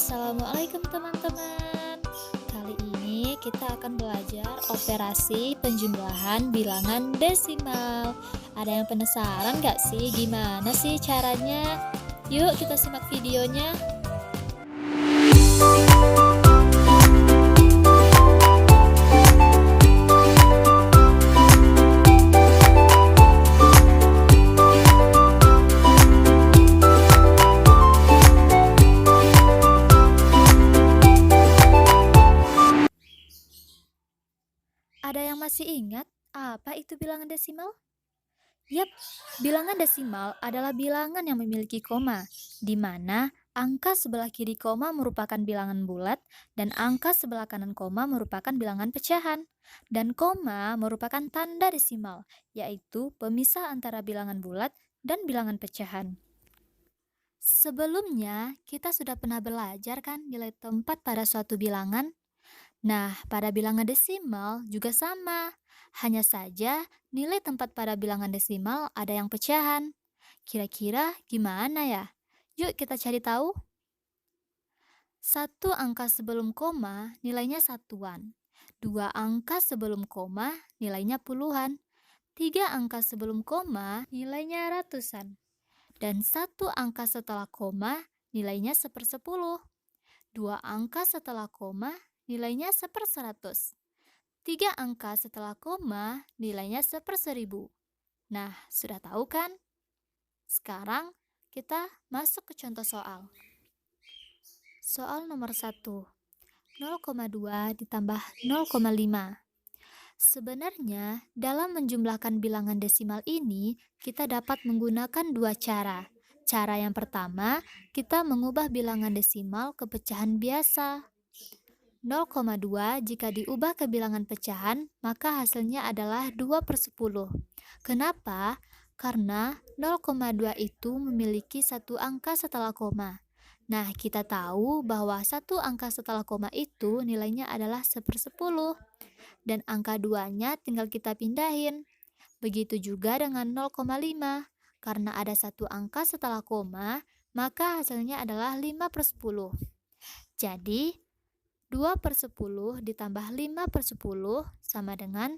Assalamualaikum teman-teman. Kali ini kita akan belajar operasi penjumlahan bilangan desimal. Ada yang penasaran gak sih gimana sih caranya? Yuk kita simak videonya. Ada yang masih ingat apa itu bilangan desimal? Yap, bilangan desimal adalah bilangan yang memiliki koma, di mana angka sebelah kiri koma merupakan bilangan bulat dan angka sebelah kanan koma merupakan bilangan pecahan. Dan koma merupakan tanda desimal, yaitu pemisah antara bilangan bulat dan bilangan pecahan. Sebelumnya, kita sudah pernah belajar kan nilai tempat pada suatu bilangan? Nah, pada bilangan desimal juga sama. Hanya saja nilai tempat pada bilangan desimal ada yang pecahan. Kira-kira gimana ya? Yuk kita cari tahu. Satu angka sebelum koma nilainya satuan. Dua angka sebelum koma nilainya puluhan. Tiga angka sebelum koma nilainya ratusan. Dan satu angka setelah koma nilainya sepersepuluh. Dua angka setelah koma nilainya seperseratus. Tiga angka setelah koma nilainya seperseribu. Nah, sudah tahu kan? Sekarang kita masuk ke contoh soal. Soal nomor 1. 0,2 ditambah 0,5. Sebenarnya, dalam menjumlahkan bilangan desimal ini, kita dapat menggunakan dua cara. Cara yang pertama, kita mengubah bilangan desimal ke pecahan biasa. 0,2 jika diubah ke bilangan pecahan, maka hasilnya adalah 2/10. Kenapa? Karena 0,2 itu memiliki satu angka setelah koma. Nah, kita tahu bahwa satu angka setelah koma itu nilainya adalah 1/10. Dan angka 2-nya tinggal kita pindahin. Begitu juga dengan 0,5. Karena ada satu angka setelah koma, maka hasilnya adalah 5/10. Jadi, 2/10 ditambah 5/10 sama dengan.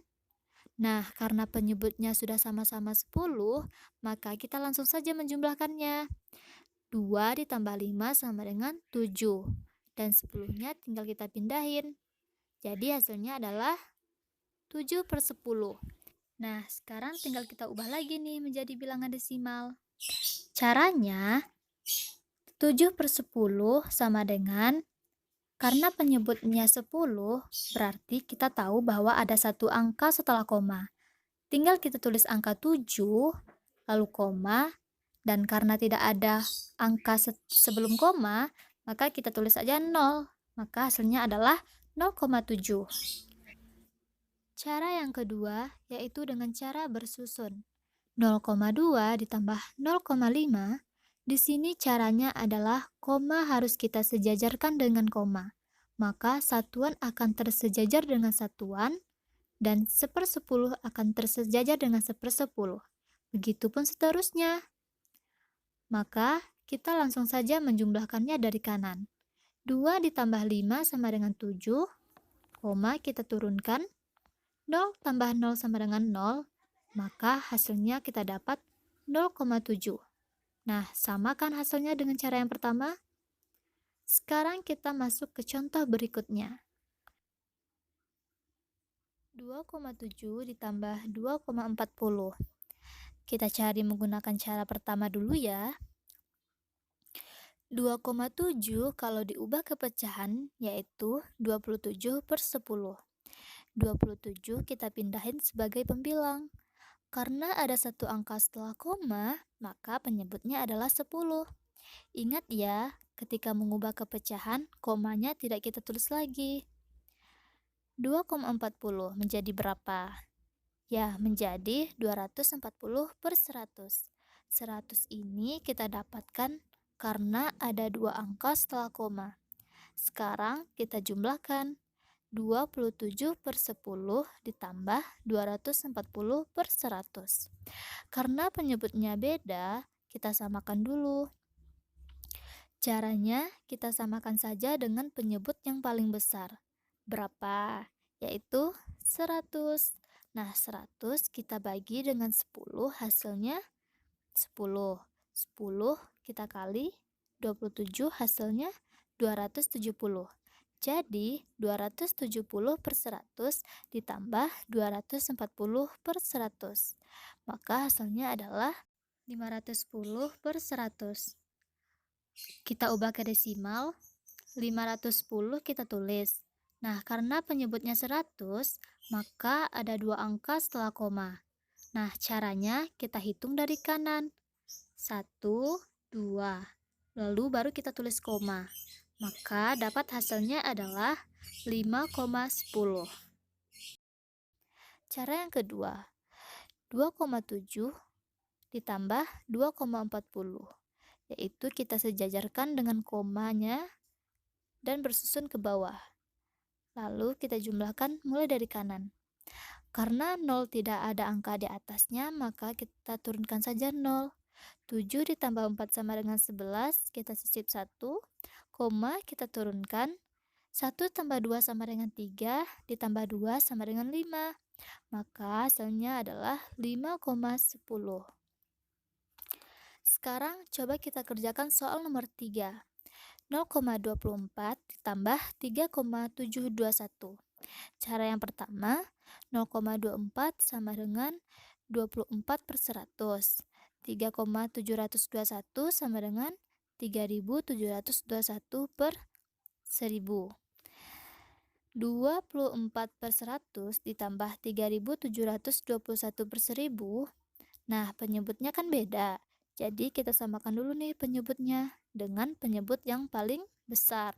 Nah, karena penyebutnya sudah sama-sama 10, maka kita langsung saja menjumlahkannya. 2 ditambah 5 sama dengan 7. Dan 10-nya tinggal kita pindahin. Jadi hasilnya adalah 7/10. Nah, sekarang tinggal kita ubah lagi nih menjadi bilangan desimal. Caranya, 7/10 sama dengan. Karena penyebutnya 10, berarti kita tahu bahwa ada satu angka setelah koma. Tinggal kita tulis angka 7, lalu koma, dan karena tidak ada angka sebelum koma, maka kita tulis saja 0. Maka hasilnya adalah 0,7. Cara yang kedua yaitu dengan cara bersusun. 0,2 ditambah 0,5. Di sini caranya adalah koma harus kita sejajarkan dengan koma. Maka satuan akan tersejajar dengan satuan dan 1/10 akan tersejajar dengan 1/10. Begitupun seterusnya. Maka kita langsung saja menjumlahkannya dari kanan. 2 ditambah 5 sama dengan 7, koma kita turunkan. 0 tambah 0 sama dengan 0, maka hasilnya kita dapat 0,7. Nah, sama kan hasilnya dengan cara yang pertama? Sekarang kita masuk ke contoh berikutnya. 2,7 ditambah 2,40. Kita cari menggunakan cara pertama dulu ya. 2,7 kalau diubah ke pecahan yaitu 27/10. 27 kita pindahin sebagai pembilang. Karena ada satu angka setelah koma, maka penyebutnya adalah 10. Ingat ya, ketika mengubah ke pecahan, komanya tidak kita tulis lagi. 2,40 menjadi berapa? Ya, menjadi 240/100. 100 ini kita dapatkan karena ada dua angka setelah koma. Sekarang kita jumlahkan. 27/10 ditambah 240/100. Karena penyebutnya beda, kita samakan dulu. Caranya, kita samakan saja dengan penyebut yang paling besar. Berapa? Yaitu 100. Nah, 100 kita bagi dengan 10, hasilnya 10. 10 kita kali 27, hasilnya 270. Jadi, 270 per 100 ditambah 240 per 100. Maka hasilnya adalah 510 per 100. Kita ubah ke desimal, 510 kita tulis. Nah, karena penyebutnya 100, maka ada dua angka setelah koma. Nah, caranya kita hitung dari kanan. 1, 2. Lalu baru kita tulis koma. Maka dapat hasilnya adalah 5,10. Cara yang kedua, 2,7 ditambah 2,40. Yaitu kita sejajarkan dengan komanya dan bersusun ke bawah. Lalu kita jumlahkan mulai dari kanan. Karena 0 tidak ada angka di atasnya, maka kita turunkan saja 0. 7 ditambah 4 sama dengan 11, kita sisip 1, koma kita turunkan. 1 tambah 2 sama dengan 3, ditambah 2 sama dengan 5. Maka hasilnya adalah 5,10. Sekarang coba kita kerjakan soal nomor 3. 0,24 ditambah 3,721. Cara yang pertama, 0,24 sama dengan 24 per 100. 3,721 sama dengan 3.721 per 1000. 24 per 100 ditambah 3.721 per 1000. Nah, penyebutnya kan beda. Jadi kita samakan dulu nih penyebutnya dengan penyebut yang paling besar.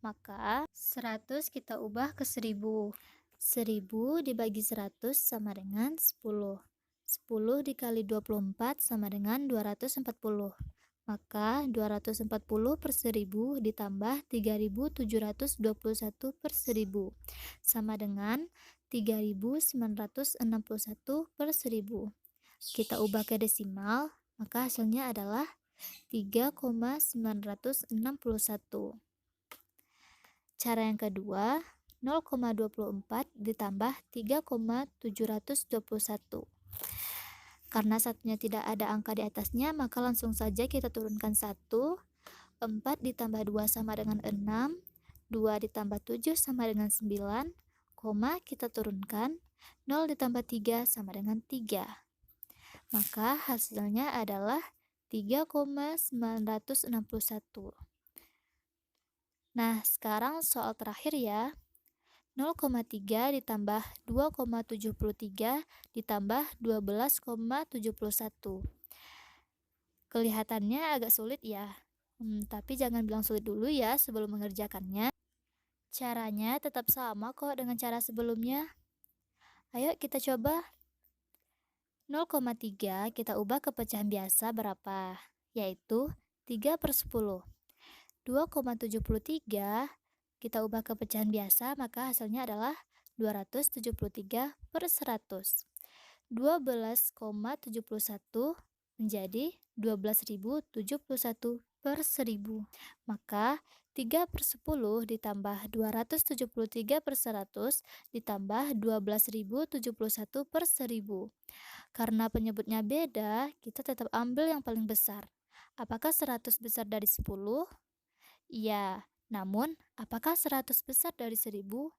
Maka 100 kita ubah ke 1000. 1000 dibagi 100 sama dengan 10. 10 dikali 24 sama dengan 240. Maka 240 per 1000 ditambah 3.721 per 1000 sama dengan 3.961 per 1000. Kita ubah ke desimal, maka hasilnya adalah 3,961. Cara yang kedua, 0,24 ditambah 3,721. Karena satunya tidak ada angka di atasnya, maka langsung saja kita turunkan 1. 4 ditambah 2 sama dengan 6. 2 ditambah 7 sama dengan 9. Koma kita turunkan. 0 ditambah 3 sama dengan 3. Maka hasilnya adalah 3,961. Nah, sekarang soal terakhir ya. 0,3 ditambah 2,73 ditambah 12,71. Kelihatannya agak sulit ya. Tapi jangan bilang sulit dulu ya sebelum mengerjakannya. Caranya tetap sama kok dengan cara sebelumnya. Ayo kita coba. 0,3 kita ubah ke pecahan biasa berapa? Yaitu 3 per 10. 2,73 kita ubah ke pecahan biasa, maka hasilnya adalah 273 per 100. 12,71 menjadi 12.071 per 1000. Maka 3 per 10 ditambah 273 per 100 ditambah 12.071 per 1000. Karena penyebutnya beda, kita tetap ambil yang paling besar. Apakah 100 besar dari 10? Iya. Namun, apakah 100 besar dari 1000?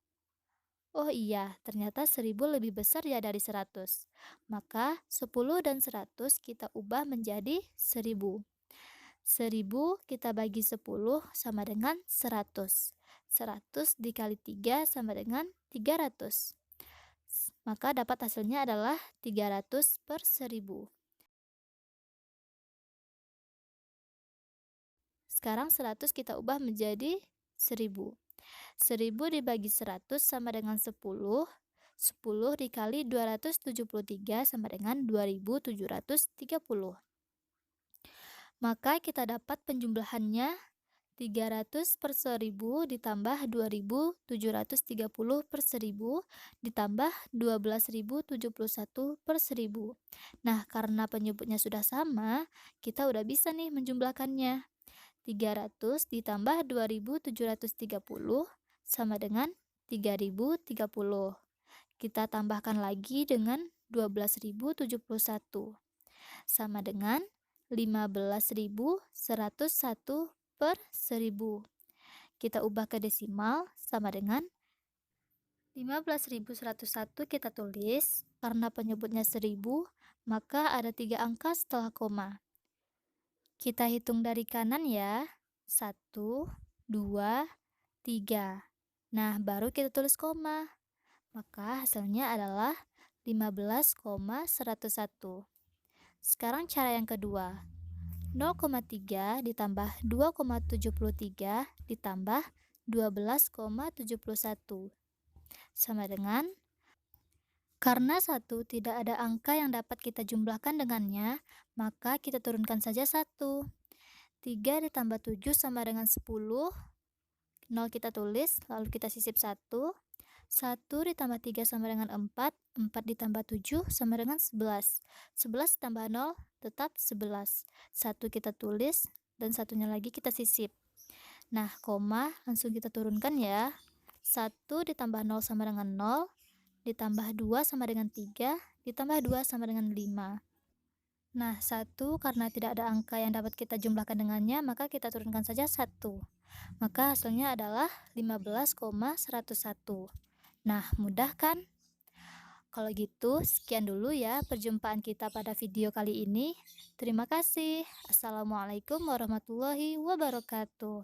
Oh iya, ternyata 1000 lebih besar ya dari 100. Maka 10 dan 100 kita ubah menjadi 1000. 1000 kita bagi 10 sama dengan 100. 100 dikali 3 sama dengan 300. Maka dapat hasilnya adalah 300 per 1000. Sekarang 100 kita ubah menjadi 1000. 1000 dibagi 100 sama dengan 10. 10 dikali 273 sama dengan 2730. Maka kita dapat penjumlahannya 300 per 1000 ditambah 2730 per 1000 ditambah 12.071 per 1000. Nah, karena penyebutnya sudah sama, kita udah bisa nih menjumlahkannya. 300 ditambah 2730 sama dengan 3030. Kita tambahkan lagi dengan 12.071 sama dengan 15.101 per 1000. Kita ubah ke desimal sama dengan 15.101 kita tulis, karena penyebutnya 1000, maka ada 3 angka setelah koma. Kita hitung dari kanan ya. 1, 2, 3. Nah, baru kita tulis koma. Maka hasilnya adalah 15,101. Sekarang cara yang kedua. 0,3 ditambah 2,73 ditambah 12,71 sama dengan, karena 1 tidak ada angka yang dapat kita jumlahkan dengannya, maka kita turunkan saja 1. 3 ditambah 7 sama dengan 10. 0 kita tulis, lalu kita sisip 1. 1 ditambah 3 sama dengan 4. 4 ditambah 7 sama dengan 11. 11 ditambah 0 tetap 11. 1 kita tulis, dan satunya lagi kita sisip. Nah, koma langsung kita turunkan ya. 1 ditambah 0 sama dengan 0, ditambah 2 sama dengan 3, ditambah 2 sama dengan 5. Nah, 1 karena tidak ada angka yang dapat kita jumlahkan dengannya, maka kita turunkan saja 1. Maka hasilnya adalah 15,101. Nah, mudah kan? Kalau gitu, sekian dulu ya perjumpaan kita pada video kali ini. Terima kasih. Assalamualaikum warahmatullahi wabarakatuh.